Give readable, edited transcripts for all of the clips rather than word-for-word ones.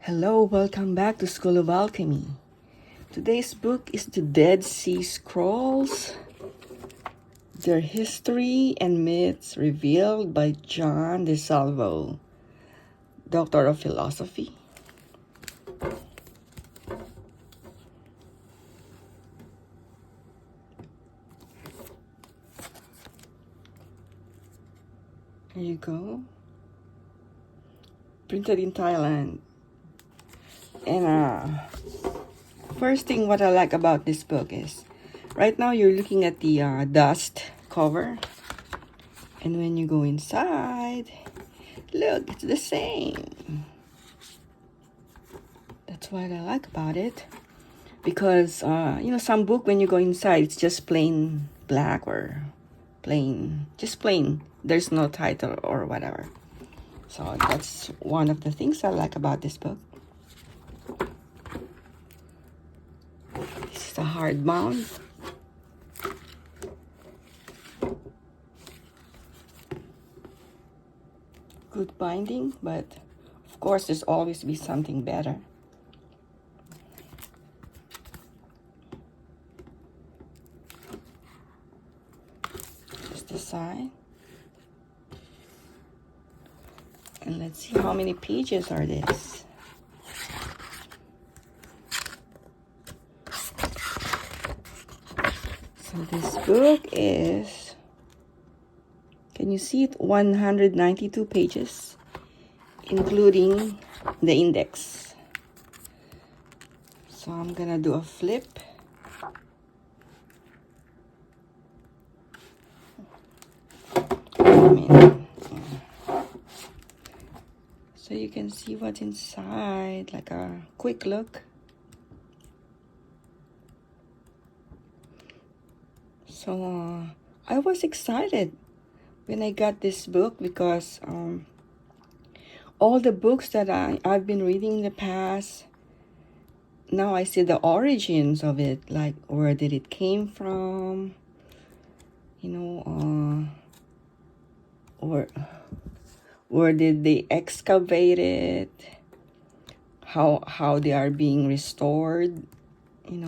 Hello, welcome back to School of Alchemy. Today's book is The Dead Sea Scrolls, Their History and Myths Revealed by John DeSalvo, Doctor of Philosophy. There you go. Printed in Thailand. And first thing what I like about this book is, right now you're looking at the dust cover. And when you go inside, look, it's the same. That's what I like about it. Because, some book when you go inside, it's just plain black or just plain. There's no title or whatever. So that's one of the things I like about this book. This is a hardbound. Good binding, but of course there's always be something better. Just the side. And let's see how many pages are this. So this book is, can you see it? 192 pages, including the index. So I'm gonna do a flip. So you can see what's inside, like a quick look. So I was excited when I got this book because all the books that I've been reading in the past, now I see the origins of it, like where did it came from, or where did they excavate it, how they are being restored,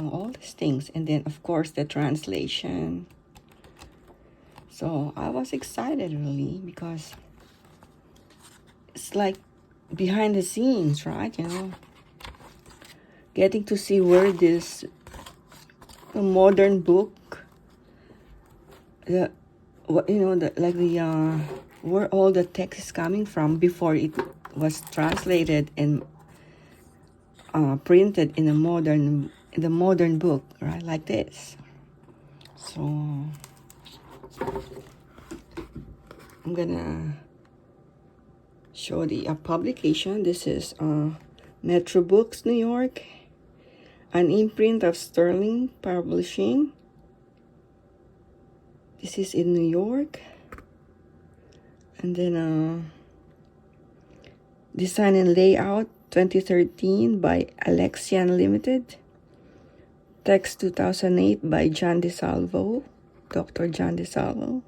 all these things. And then of course the translation. So I was excited really because it's like behind the scenes, right? Getting to see where this modern book, where all the text is coming from before it was translated and printed in the modern book, right? Like this. So I'm gonna show the publication. This is Metro Books, New York, an imprint of Sterling Publishing. This is in New York. And then design and layout 2013 by Alexian Limited. Text 2008 by John DeSalvo, Dr. John DeSalvo.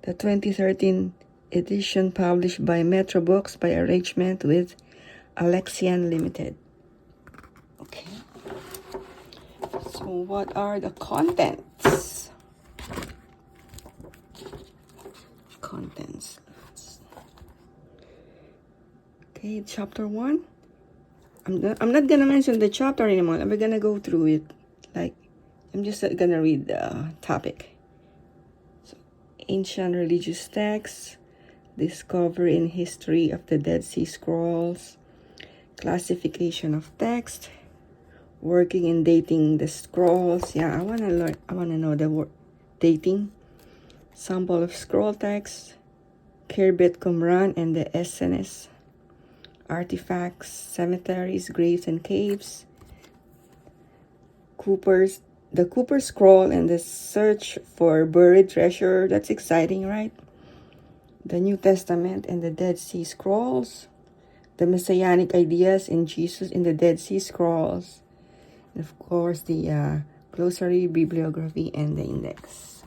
The 2013 edition published by Metro Books by arrangement with Alexian Limited. Okay. So what are the contents? Okay, chapter 1. I'm not gonna mention the chapter anymore. I'm gonna go through it. I'm just gonna read the topic. So, ancient religious texts, discovery and history of the Dead Sea Scrolls, classification of text, working and dating the scrolls. Yeah, I wanna know the word dating. Sample of scroll text, Khirbet Qumran and the SNS, artifacts, cemeteries, graves and caves, the Cooper Scroll and the search for buried treasure. That's exciting, right? The New Testament and the Dead Sea Scrolls, the Messianic ideas in Jesus in the Dead Sea Scrolls, and of course the glossary, bibliography, and the index.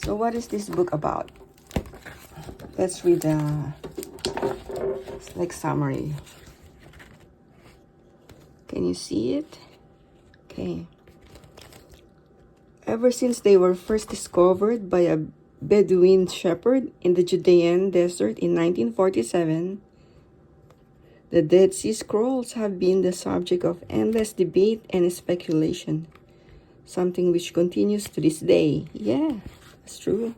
So what is this book about? Let's read the like summary. Can you see it? Okay. Ever since they were first discovered by a Bedouin shepherd in the Judean Desert in 1947, the Dead Sea Scrolls have been the subject of endless debate and speculation, something which continues to this day. Yeah, that's true.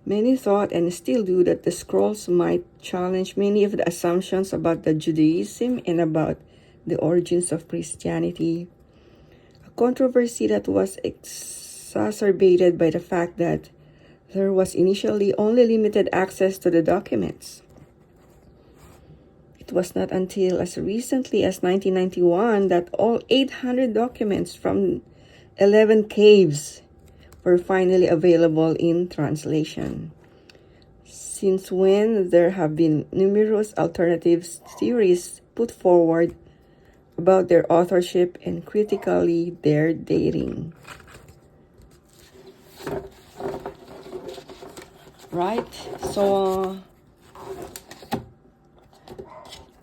Many thought and still do that the scrolls might challenge many of the assumptions about the Judaism and about the origins of Christianity, a controversy that was exacerbated by the fact that there was initially only limited access to the documents. It was not until as recently as 1991 that all 800 documents from 11 caves were finally available in translation. Since when, there have been numerous alternative theories put forward about their authorship and critically their dating. Right? So,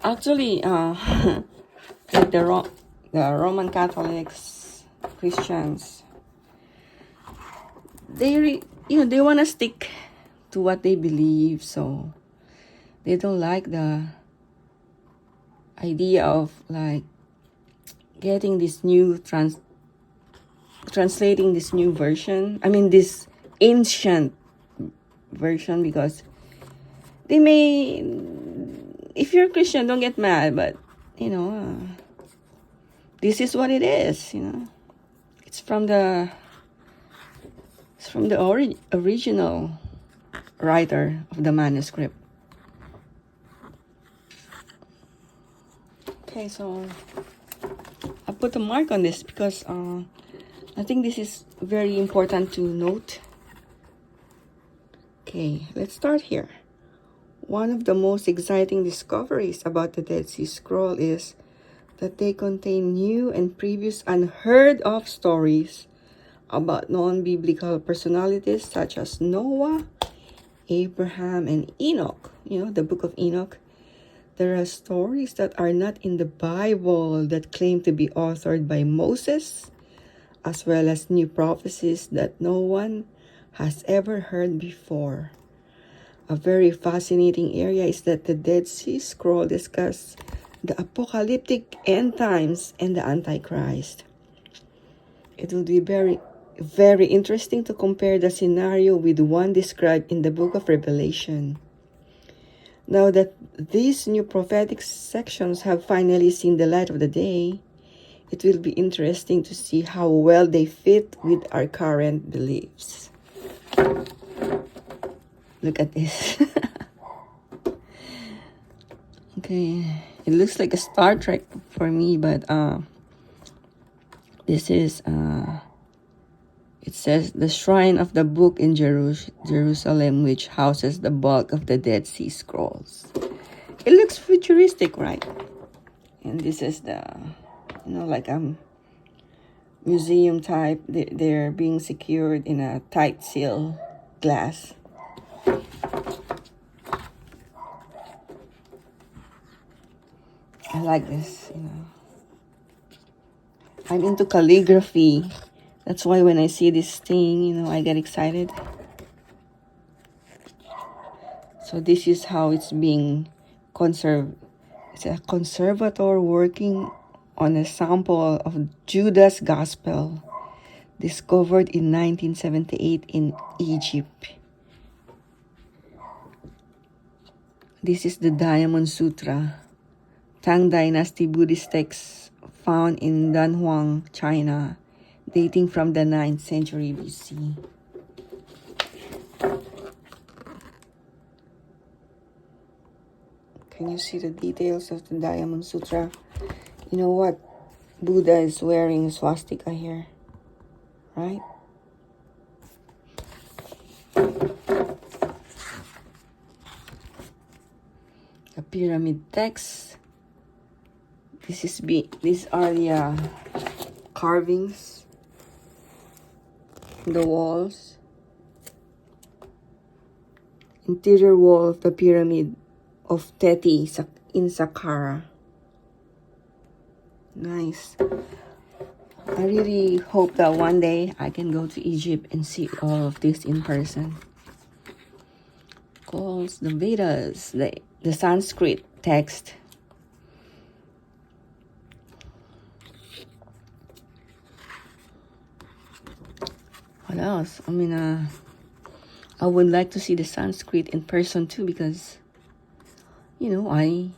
actually, like the Roman Catholics, Christians, they want to stick to what they believe, so they don't like the idea of like getting this new translating this new version. I mean, this ancient version, because they may, if you're a Christian, don't get mad, but this is what it is. It's from the original writer of the manuscript. Okay, so I put a mark on this because I think this is very important to note. Okay, let's start here. One of the most exciting discoveries about the Dead Sea Scroll is that they contain new and previous unheard of stories about non-biblical personalities such as Noah, Abraham, and Enoch. The book of Enoch. There are stories that are not in the Bible that claim to be authored by Moses, as well as new prophecies that no one has ever heard before. A very fascinating area is that the Dead Sea Scroll discusses the apocalyptic end times and the Antichrist. It will be very, very interesting to compare the scenario with one described in the book of Revelation. Now that these new prophetic sections have finally seen the light of the day, it will be interesting to see how well they fit with our current beliefs. Look at this. Okay, it looks like a Star Trek for me, but this is it says the shrine of the book in Jerusalem, which houses the bulk of the Dead Sea Scrolls. It looks futuristic, right? And this is the like museum type. They're being secured in a tight seal glass. I like this, I'm into calligraphy. That's why when I see this thing, I get excited. So this is how it's being conserved. It's a conservator working on a sample of Judas Gospel discovered in 1978 in Egypt. This is the Diamond Sutra, Tang Dynasty Buddhist text found in Danhuang, China, dating from the 9th century BC. Can you see the details of the Diamond Sutra? You know what? Buddha is wearing a swastika here, right? The pyramid text. These are the carvings, the walls. interior wall of the pyramid of Teti in Saqqara. Nice. I really hope that one day I can go to Egypt and see all of this in person. Calls the Vedas, the Sanskrit text. What else? I mean, I would like to see the Sanskrit in person too, because, you know, I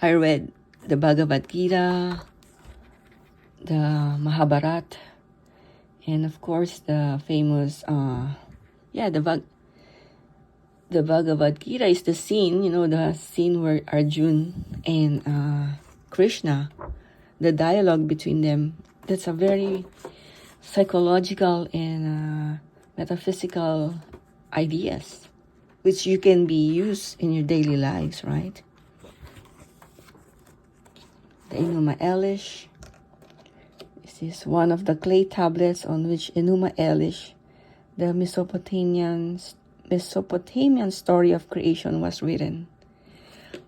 read the Bhagavad Gita, the Mahabharata, and of course the famous, the Bhagavad Gita is the scene, you know, the scene where Arjun and Krishna, the dialogue between them. That's a very psychological and metaphysical ideas, which you can be used in your daily lives, right? The Enuma Elish. This is one of the clay tablets on which Enuma Elish, the Mesopotamian story of creation, was written.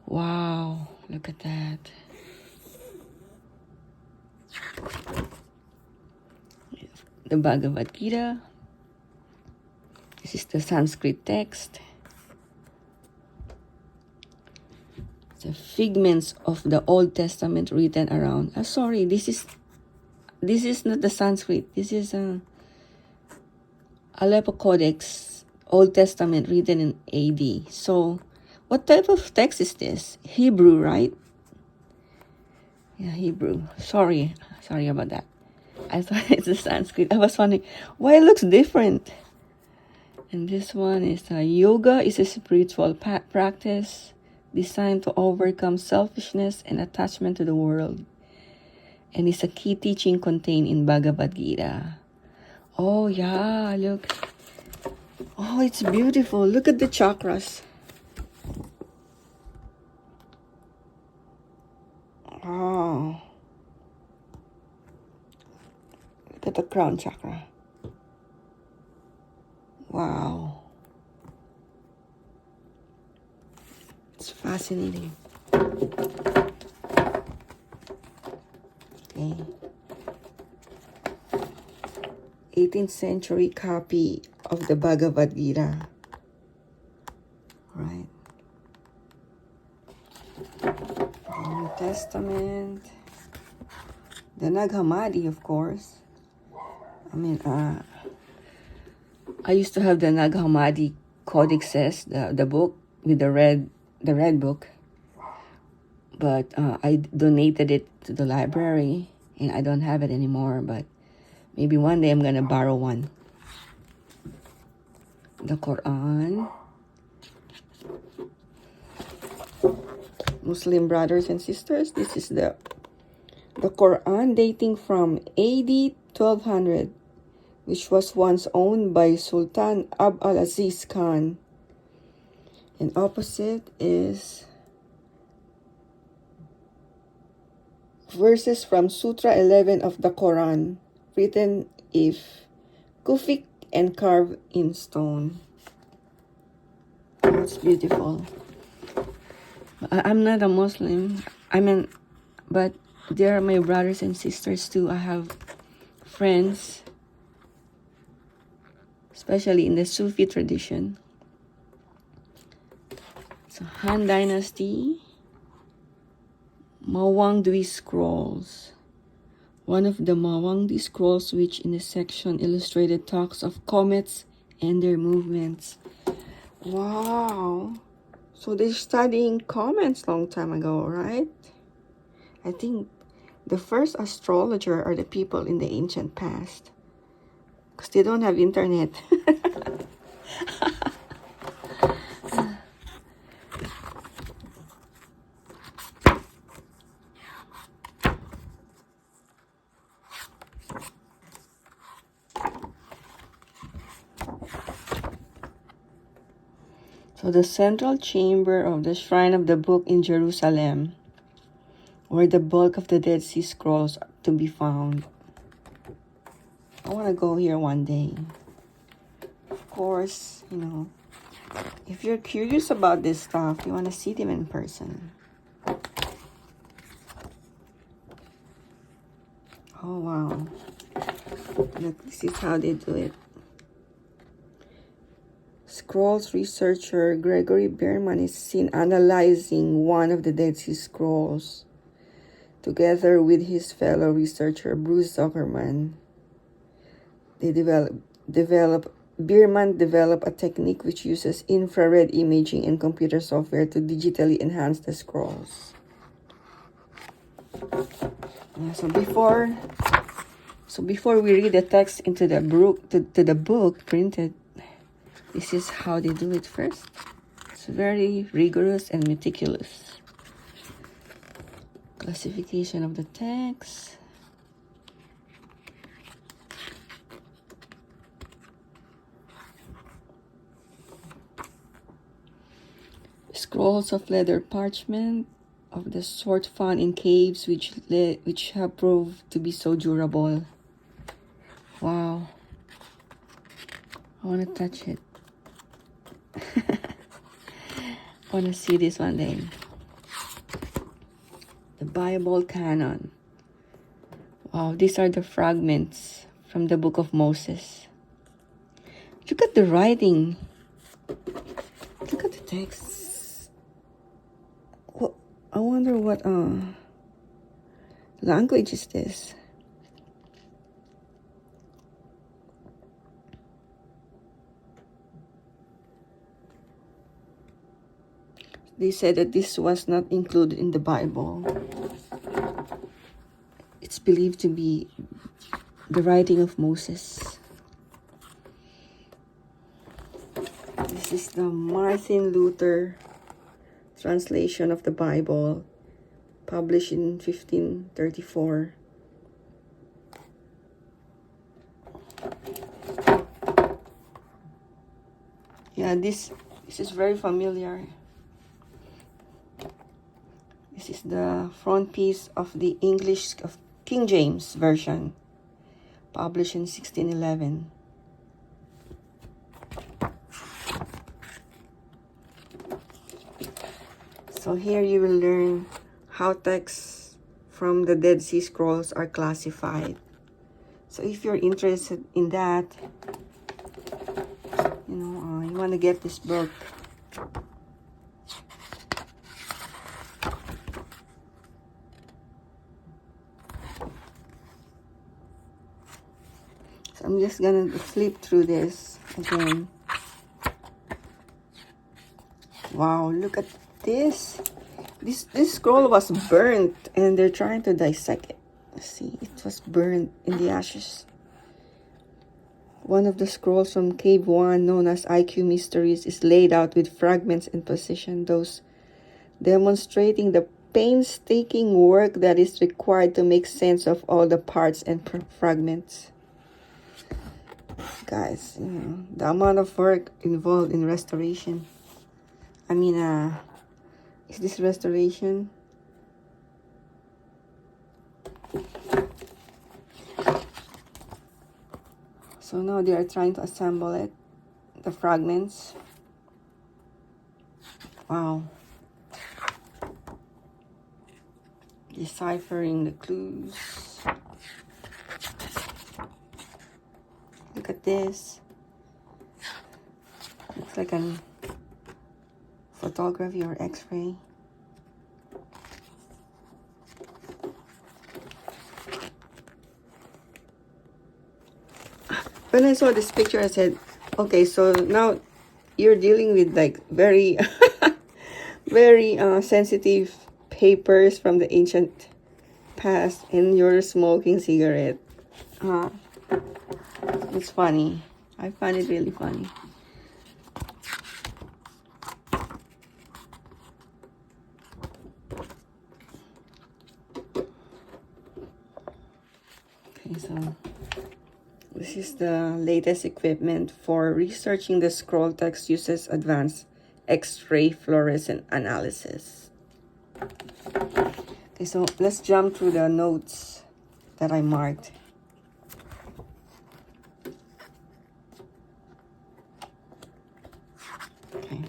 Wow, look at that. The Bhagavad Gita. This is the Sanskrit text. The figments of the Old Testament written around. Sorry, this is not the Sanskrit. This is Aleppo Codex, Old Testament written in AD. So, what type of text is this? Hebrew, right? Yeah, Hebrew. Sorry about that. I thought it's a Sanskrit. I was wondering why it looks different. And this one is yoga is a spiritual practice designed to overcome selfishness and attachment to the world, and is a key teaching contained in Bhagavad Gita. Oh yeah, look. Oh, it's beautiful. Look at the chakras. Oh. Look at the crown chakra. Wow. It's fascinating. Okay. 18th century copy of the Bhagavad Gita. Right. New Testament. The Nag Hammadi, of course. I mean, I used to have the Nag Hammadi codexes, the book with the red book, but I donated it to the library and I don't have it anymore, but maybe one day I'm gonna borrow one. The Quran. Muslim brothers and sisters, this is the Quran dating from AD 1200, which was once owned by Sultan Abd al-Aziz Khan. And opposite is verses from Sutra 11 of the Quran, written if Kufic and carved in stone. That's beautiful. I'm not a Muslim. But they are my brothers and sisters too. I have friends, especially in the Sufi tradition. So Han Dynasty, Mawangdui Scrolls. One of the Mawangdui Scrolls, which in the section illustrated talks of comets and their movements. Wow. So they're studying comets long time ago, right? I think the first astrologer are the people in the ancient past, because they don't have internet. So the central chamber of the Shrine of the Book in Jerusalem, where the bulk of the Dead Sea Scrolls are to be found. I want to go here one day. Of course, you know, if you're curious about this stuff, you want to see them in person. Oh, wow. Look, this is how they do it. Scrolls researcher Gregory Berman is seen analyzing one of the Dead Sea Scrolls together with his fellow researcher Bruce Zuckerman. Bierman developed a technique which uses infrared imaging and computer software to digitally enhance the scrolls. Yeah, so before we read the text into the book, to the book printed, this is how they do it first. It's very rigorous and meticulous. Classification of the text. Scrolls of leather parchment of the sort found in caves which have proved to be so durable. Wow. I want to touch it. I want to see this one day. The Bible canon. Wow, these are the fragments from the book of Moses. Look at the writing. Look at the text. Well, I wonder what language is this? They said that this was not included in the Bible. It's believed to be the writing of Moses. This is the Martin Luther translation of the Bible, published in 1534. Yeah, this is very familiar. This is the frontispiece of the English of King James Version, published in 1611. So here you will learn how texts from the Dead Sea Scrolls are classified. So if you're interested in that, you want to get this book. So I'm just gonna flip through this again. Wow, look at this. This scroll was burnt and they're trying to dissect it. See, it was burned in the ashes. One of the scrolls from Cave 1, known as IQ Mysteries, is laid out with fragments in position, those demonstrating the painstaking work that is required to make sense of all the parts and fragments. Guys, the amount of work involved in restoration. Is this restoration? So now they are trying to assemble it, the fragments. Wow. Deciphering the clues. Look at this. Looks like a photography or x-ray. When I saw this picture, I said, okay, so now you're dealing with like very, very sensitive papers from the ancient past and you're smoking cigarette. It's funny. I find it really funny. Okay, so this is the latest equipment for researching the scroll text, uses advanced X-ray fluorescent analysis. Okay, so let's jump through the notes that I marked. Okay.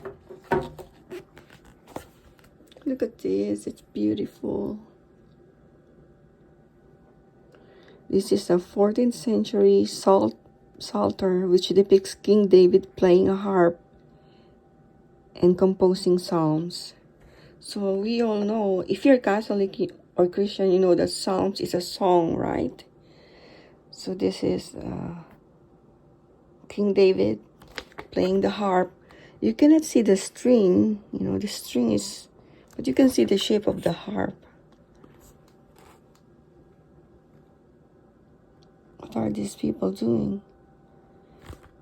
Look at this, it's beautiful. This is a 14th century psalter which depicts King David playing a harp and composing psalms. So we all know, if you're Catholic or Christian, you know that psalms is a song, right? So this is King David playing the harp. You cannot see the string, you know, the string is, but you can see the shape of the harp. What are these people doing?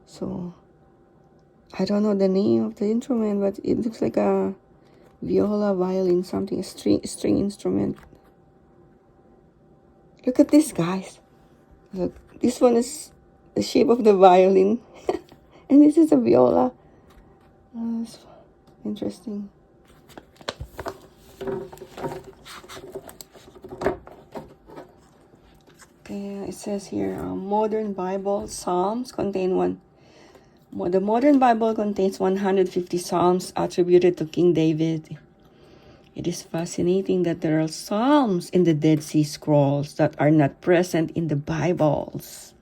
So, I don't know the name of the instrument, but it looks like a viola, violin, something, a string instrument. Look at this, guys. Look, this one is the shape of the violin, and this is a viola. Oh, that's interesting. Okay, it says here, modern Bible Psalms contain the modern Bible contains 150 Psalms attributed to King David. It is fascinating that there are Psalms in the Dead Sea Scrolls that are not present in the Bibles.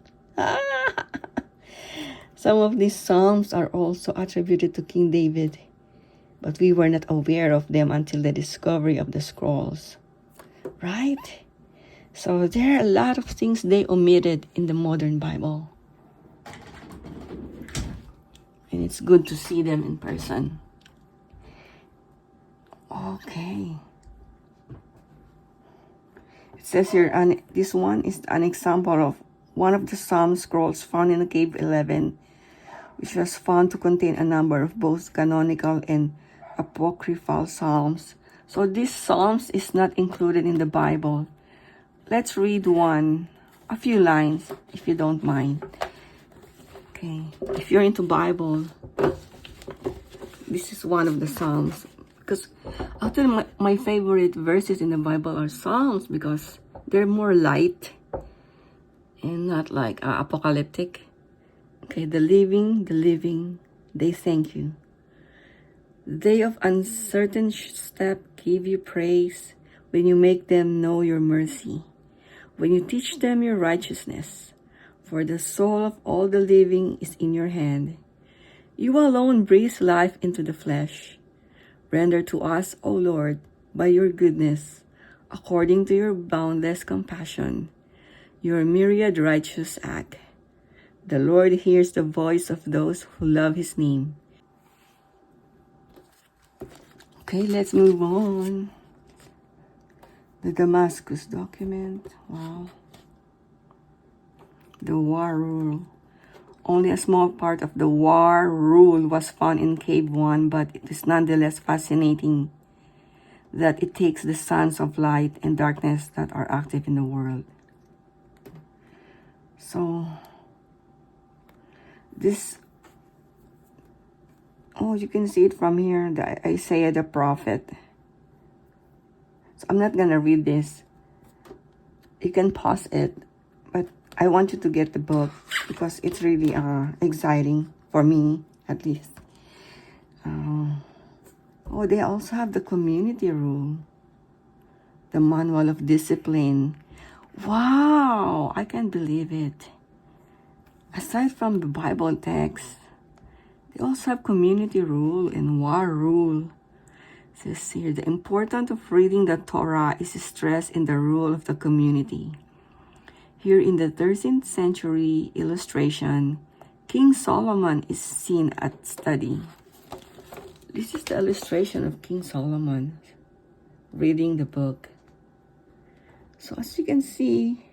Some of these Psalms are also attributed to King David, but we were not aware of them until the discovery of the scrolls. Right? So there are a lot of things they omitted in the modern Bible. And it's good to see them in person. Okay. It says here, this one is an example of one of the Psalm scrolls found in Cave 11, which was found to contain a number of both canonical and apocryphal psalms. So this psalms is not included in the Bible. Let's read a few lines, if you don't mind. Okay, if you're into Bible, this is one of the psalms. Because actually my favorite verses in the Bible are psalms because they're more light and not like apocalyptic. Okay, the living, they thank you. They of uncertain step give you praise when you make them know your mercy, when you teach them your righteousness. For the soul of all the living is in your hand. You alone breathe life into the flesh. Render to us, O Lord, by your goodness, according to your boundless compassion, your myriad righteous act. The Lord hears the voice of those who love his name. Okay, let's move on. The Damascus document. Wow. The war rule. Only a small part of the war rule was found in Cave 1, but it is nonetheless fascinating that it takes the sons of light and darkness that are active in the world. So, this, you can see it from here, the Isaiah the prophet. So I'm not going to read this. You can pause it, but I want you to get the book because it's really exciting for me, at least. They also have the community rule, the manual of discipline. Wow, I can't believe it. Aside from the Bible text, they also have community rule and war rule. It says here, the importance of reading the Torah is stressed in the rule of the community. Here in the 13th century illustration, King Solomon is seen at study. This is the illustration of King Solomon reading the book. So as you can see,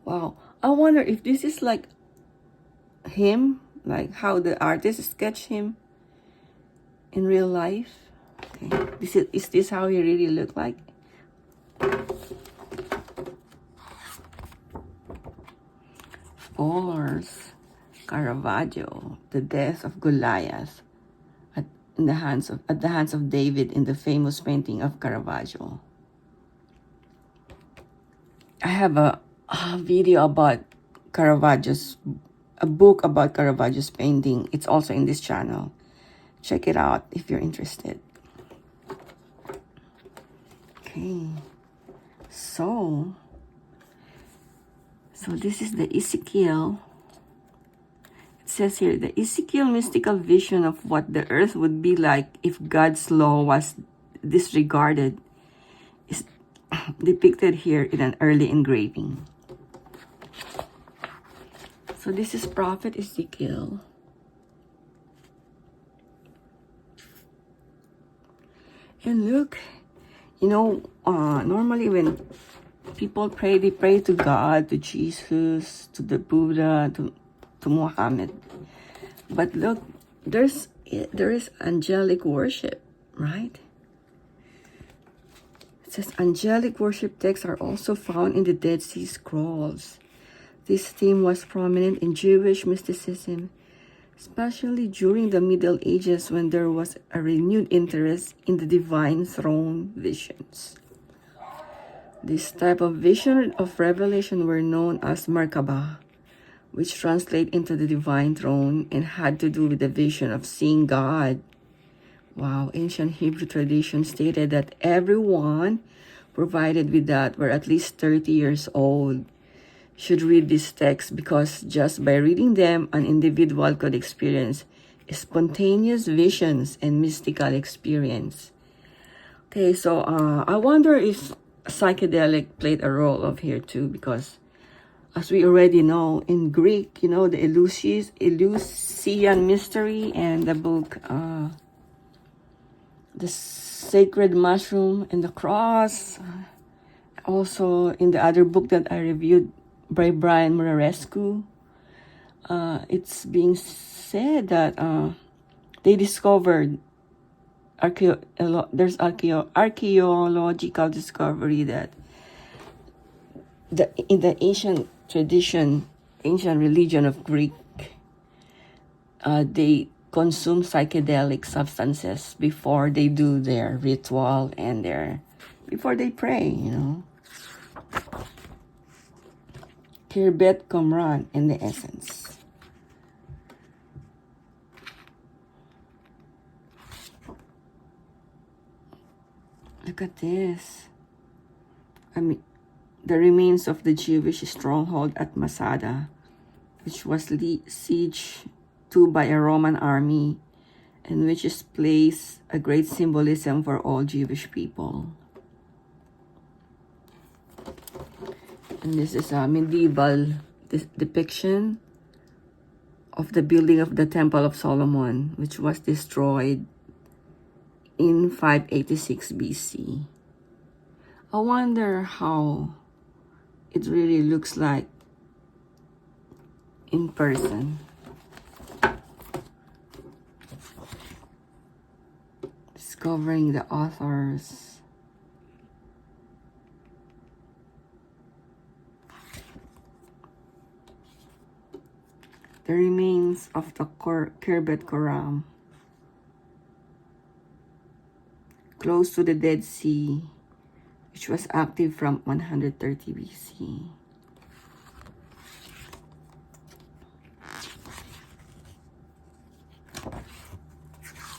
wow, I wonder if this is like him, like how the artist sketched him in real life. Okay, is this how he really looked like? Of course, Caravaggio, the death of Goliath at the hands of David in the famous painting of Caravaggio. I have a video about a book about Caravaggio's painting. It's also in this channel. check it out if you're interested. Okay, so this is the Ezekiel. It says here, the Ezekiel mystical vision of what the earth would be like if God's law was disregarded is depicted here in an early engraving. So this is Prophet Ezekiel. And look, you know, normally when people pray, they pray to God, to Jesus, to the Buddha, to Muhammad. But look, there is angelic worship, right? It says angelic worship texts are also found in the Dead Sea Scrolls. This theme was prominent in Jewish mysticism, especially during the Middle Ages when there was a renewed interest in the divine throne visions. This type of vision of revelation were known as Merkabah, which translate into the divine throne and had to do with the vision of seeing God. Wow, ancient Hebrew tradition stated that everyone provided with that were at least 30 years old should read these texts, because just by reading them, an individual could experience spontaneous visions and mystical experience. Okay, so I wonder if psychedelic played a role of here too, because as we already know, in Greek, you know, the Eleusinian mystery and the book, the sacred mushroom and the cross. Also, in the other book that I reviewed by Brian Murarescu, it's being said that they discovered there's archaeological discovery that in the ancient tradition, ancient religion of Greek, they consume psychedelic substances before they do their ritual and before they pray, you know. Kirbet Qumran in the essence. Look at this. I mean, the remains of the Jewish stronghold at Masada, which was sieged to by a Roman army, and which displays a great symbolism for all Jewish people. And this is a medieval depiction of the building of the Temple of Solomon, which was destroyed in 586 BC. I wonder how it really looks like in person. Discovering the authors. The remains of the Kirbet Qumran, close to the Dead Sea, which was active from 130 BC.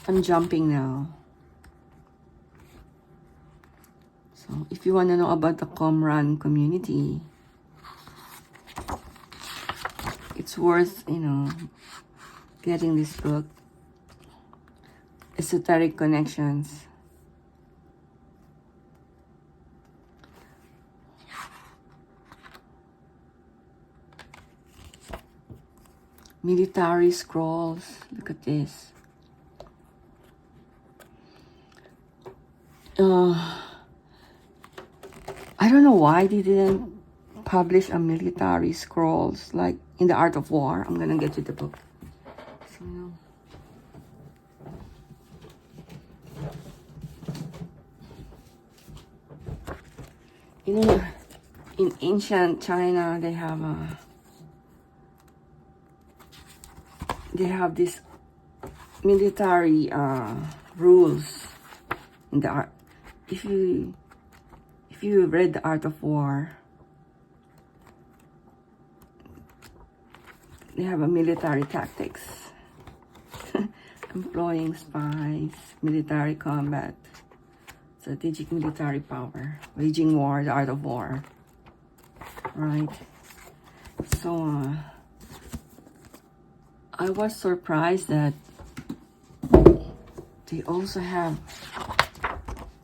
I'm jumping now. So if you want to know about the Qumran community, it's worth, you know, getting this book, Esoteric Connections. Military scrolls. Look at this. I don't know why they didn't publish a military scrolls like in the Art of War. I'm gonna get you the book. So, you know, in ancient China, they have this military rules in the art. If you read the Art of War, they have a military tactics. employing spies, military combat, strategic military power, waging war, the art of war, right? So I was surprised that they also have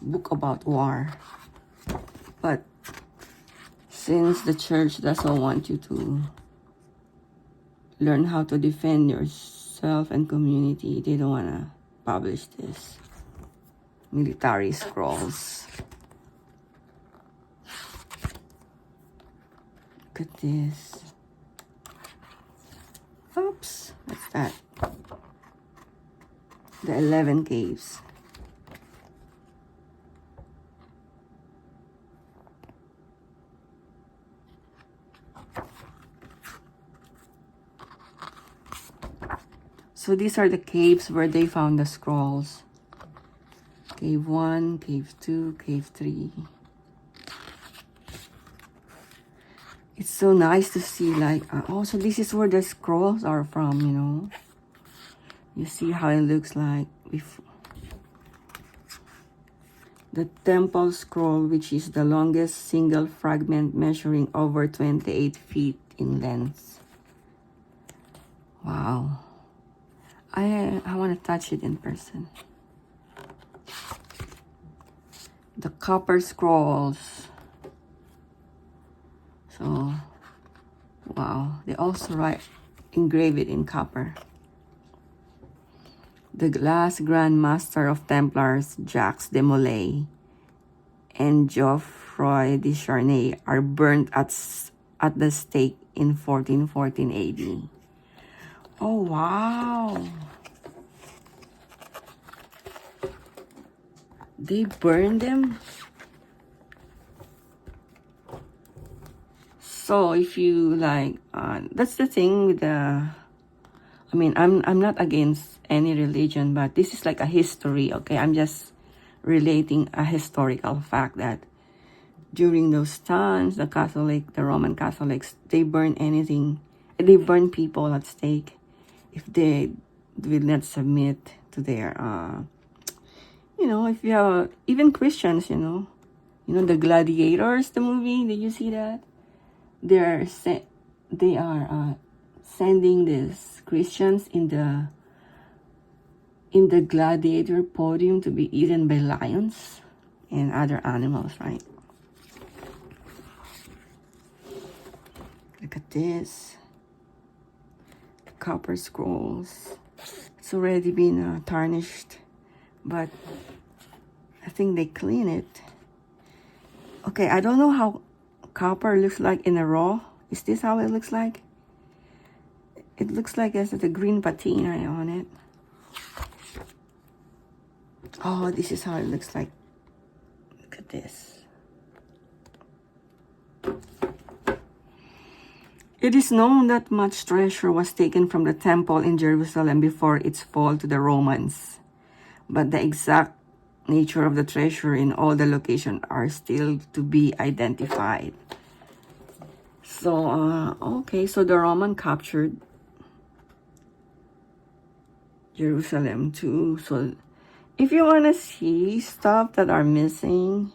book about war, but since the church doesn't want you to learn how to defend yourself and community, they don't want to publish this military scrolls. Look at this. Oops, what's that? The 11 caves. So these are the caves where they found the scrolls. Cave 1, Cave 2, Cave 3. It's so nice to see, like, oh, so this is where the scrolls are from, you know. You see how it looks like before. The temple scroll, which is the longest single fragment measuring over 28 feet in length. Wow. I want to touch it in person. The copper scrolls. So, wow. They also engrave it in copper. The last Grand Master of Templars, Jacques de Molay and Geoffroy de Charnay, are burnt at the stake in 1414 AD. Oh, wow. They burned them? So if you like, that's the thing with the, I mean, I'm not against any religion, but this is like a history, okay? I'm just relating a historical fact that during those times, the Roman Catholics, they burn anything, they burn people at stake if they will not submit to their, you know, if you have, even Christians, you know, the Gladiators, the movie, did you see that? They are sending these Christians in the gladiator podium to be eaten by lions and other animals, right? Look at this. The copper scrolls. It's already been tarnished, but I think they clean it. Okay, I don't know how copper looks like in a raw. Is this how it looks like? It looks like there's a green patina on it. Oh, this is how it looks like. Look at this. It is known that much treasure was taken from the temple in Jerusalem before its fall to the Romans, but the exact nature of the treasure in all the locations are still to be identified. So, okay, so the Roman captured Jerusalem too. So, if you want to see stuff that are missing,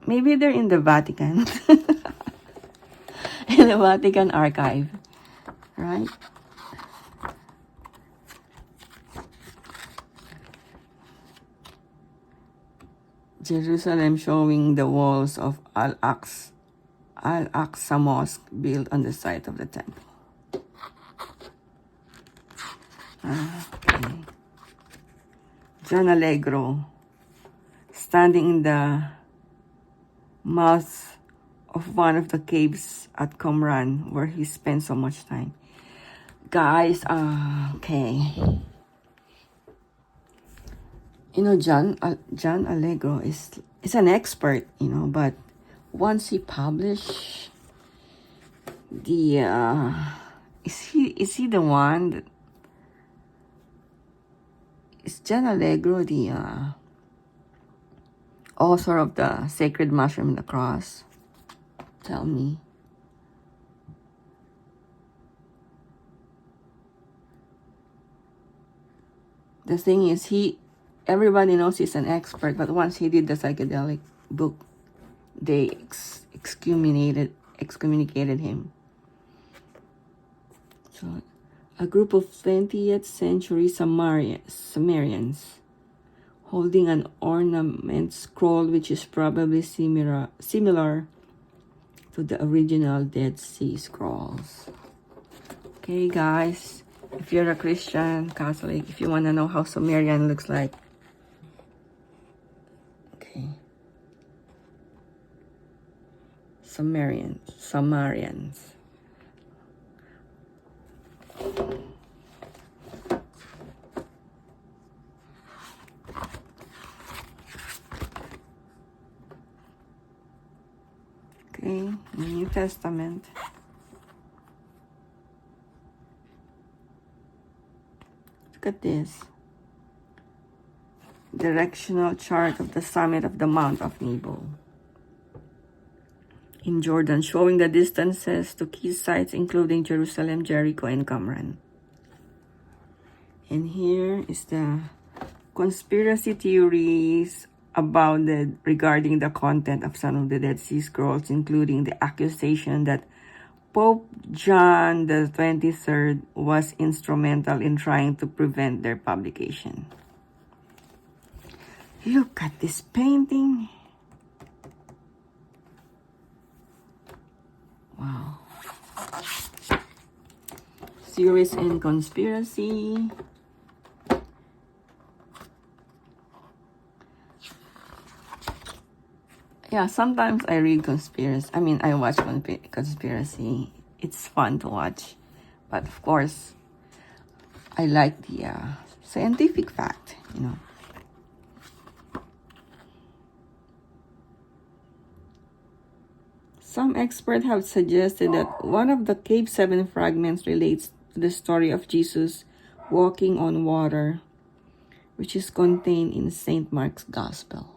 maybe they're in the Vatican. In the Vatican archive, right? Jerusalem showing the walls of Al-Aqsa Mosque built on the site of the temple. Okay. John Allegro, standing in the mouth of one of the caves at Qumran, where he spent so much time. Guys, okay. You know, John Allegro is an expert, you know, but once he published the is he the one that is John Allegro the author of the Sacred Mushroom and the Cross? Tell me. The thing is, everybody knows he's an expert, but once he did the psychedelic book, they excommunicated him. So, a group of 20th century Sumerians holding an ornament scroll which is probably similar to the original Dead Sea Scrolls. Okay, guys, if you're a Christian, Catholic, if you want to know how Sumerian looks like, okay, Sumerians. Okay, New Testament. Look at this. Directional chart of the summit of the Mount of Nebo in Jordan, showing the distances to key sites including Jerusalem, Jericho, and Qumran. And here is the conspiracy theories abounded regarding the content of some of the Dead Sea Scrolls, including the accusation that Pope John the 23rd was instrumental in trying to prevent their publication. Look at this painting. Wow. Theories and conspiracy. Yeah, sometimes I read conspiracy. I watch conspiracy. It's fun to watch. But of course, I like the scientific fact, Some experts have suggested that one of the Cave 7 fragments relates to the story of Jesus walking on water, which is contained in St. Mark's Gospel.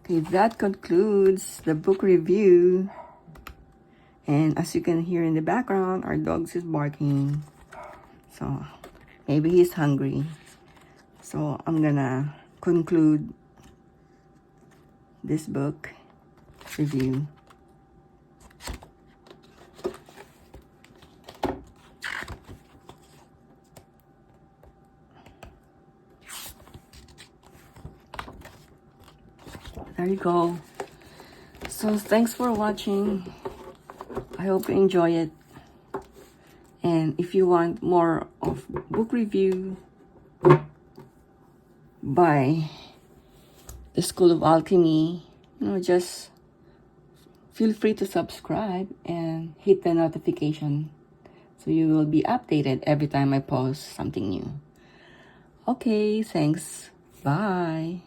Okay, that concludes the book review. And as you can hear in the background, our dog is barking. So maybe he's hungry. So I'm gonna conclude this book review. There you go. So thanks for watching. I hope you enjoy it. And if you want more of book review by the School of Alchemy, just feel free to subscribe and hit the notification so you will be updated every time I post something new. Okay, thanks. Bye.